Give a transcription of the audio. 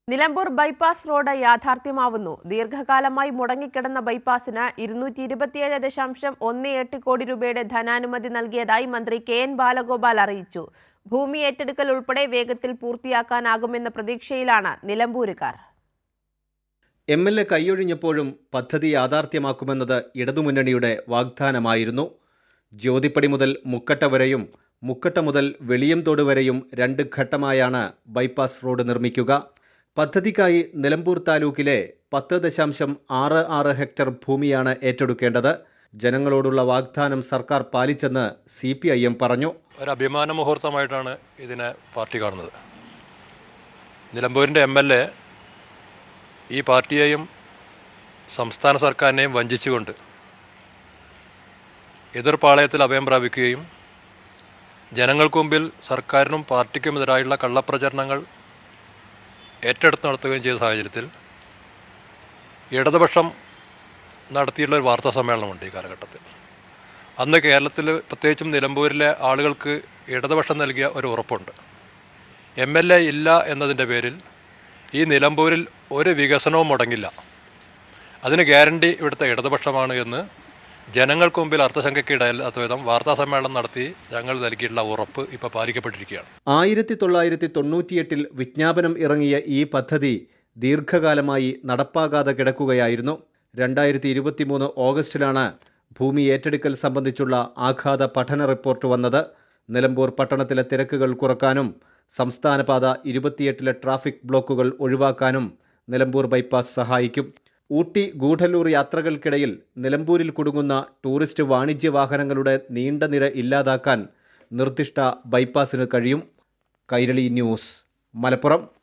Nilambur bypass road യാഥാർത്ഥ്യമാവുന്നു. ദീർഘകാലമായി മുടങ്ങിക്കിടന്ന ബൈപ്പാസിന് 227.18 കോടി രൂപയുടെ ധനാനുമതി നൽകിയതായി മന്ത്രി കെ.എൻ. ബാലഗോപാൽ അറിയിച്ചു. ഭൂമി ഏറ്റെടുക്കൽ ഉൾപ്പെടെ വേഗത്തിൽ പൂർത്തിയാക്കാനാകുമെന്ന പ്രതീക്ഷയിലാണ് നിലമ്പൂരുകാർ. MLA കൈയൊഴിഞ്ഞപ്പോഴും പദ്ധതി യാഥാർത്ഥ്യമാക്കുമെന്നത് ഇടതുമുന്നണിയുടെ വാഗ്ദാനമായിരുന്നു. ജ്യോതിപ്പടി മുതൽ മുക്കട്ട വരെയും മുക്കട്ട മുതൽ വെളിയംതോട് വരെയും 2 ഘട്ടമായാണ് ബൈപ്പാസ് റോഡ് നിർമ്മിക്കുക. പദ്ധതിക്കായി നിലമ്പൂർ താലൂക്കിലെ 10.66 ഹെക്ടർ ഭൂമിയാണ് ഏറ്റെടുക്കേണ്ടത്. ജനങ്ങളോടുള്ള വാഗ്ദാനം സർക്കാർ പാലിച്ചെന്ന് CPIM പറഞ്ഞു. ഒരു അഭിമാന മുഹൂർത്തമായിട്ടാണ് ഇതിനെ പാർട്ടി കാണുന്നത്. നിലമ്പൂരിൻ്റെ MLA ഈ പാർട്ടിയെയും സംസ്ഥാന സർക്കാരിനെയും വഞ്ചിച്ചുകൊണ്ട് എതിർപ്പാളയത്തിൽ അഭയം പ്രാപിക്കുകയും ജനങ്ങൾക്ക് മുമ്പിൽ സർക്കാരിനും പാർട്ടിക്കുമെതിരായുള്ള കള്ളപ്രചരണങ്ങൾ ഏറ്റെടുത്ത് നടത്തുകയും ചെയ്ത സാഹചര്യത്തിൽ ഇടതുപക്ഷം നടത്തിയുള്ള ഒരു വാർത്താ സമ്മേളനമുണ്ട് ഈ കാലഘട്ടത്തിൽ. അന്ന് കേരളത്തിൽ പ്രത്യേകിച്ചും നിലമ്പൂരിലെ ആളുകൾക്ക് ഇടതുപക്ഷം നൽകിയ ഒരു ഉറപ്പുണ്ട്. MLA ഇല്ല എന്നതിൻ്റെ പേരിൽ ഈ നിലമ്പൂരിൽ ഒരു വികസനവും മുടങ്ങില്ല, അതിന് ഗ്യാരണ്ടി ഇവിടുത്തെ ഇടതുപക്ഷമാണ് എന്ന് ജനങ്ങൾക്ക് മുമ്പിൽ അർത്ഥശങ്കയ്ക്കിടയില്ലാത്ത വിധം വാർത്താ സമ്മേളനം നടത്തി ഞങ്ങൾ നൽകിയിട്ടുള്ള ഉറപ്പ് ഇപ്പോൾ പാലിക്കപ്പെട്ടിരിക്കുകയാണ്. 1998 വിജ്ഞാപനം ഇറങ്ങിയ ഈ പദ്ധതി ദീർഘകാലമായി നടപ്പാകാതെ കിടക്കുകയായിരുന്നു. 2023 ഓഗസ്റ്റിലാണ് ഭൂമി ഏറ്റെടുക്കൽ സംബന്ധിച്ചുള്ള ആഘാത പഠന റിപ്പോർട്ട് വന്നത്. നിലമ്പൂർ പട്ടണത്തിലെ തിരക്കുകൾ കുറക്കാനും സംസ്ഥാനപാത 28 ട്രാഫിക് ബ്ലോക്കുകൾ ഒഴിവാക്കാനും നിലമ്പൂർ ബൈപ്പാസ് സഹായിക്കും. ഊട്ടി ഗൂഡല്ലൂർ യാത്രകൾക്കിടയിൽ നിലമ്പൂരിൽ കുടുങ്ങുന്ന ടൂറിസ്റ്റ് വാണിജ്യ വാഹനങ്ങളുടെ നീണ്ട നിര ഇല്ലാതാക്കാൻ നിർദ്ദിഷ്ട ബൈപ്പാസിന് കഴിയും. കൈരളി ന്യൂസ്, മലപ്പുറം.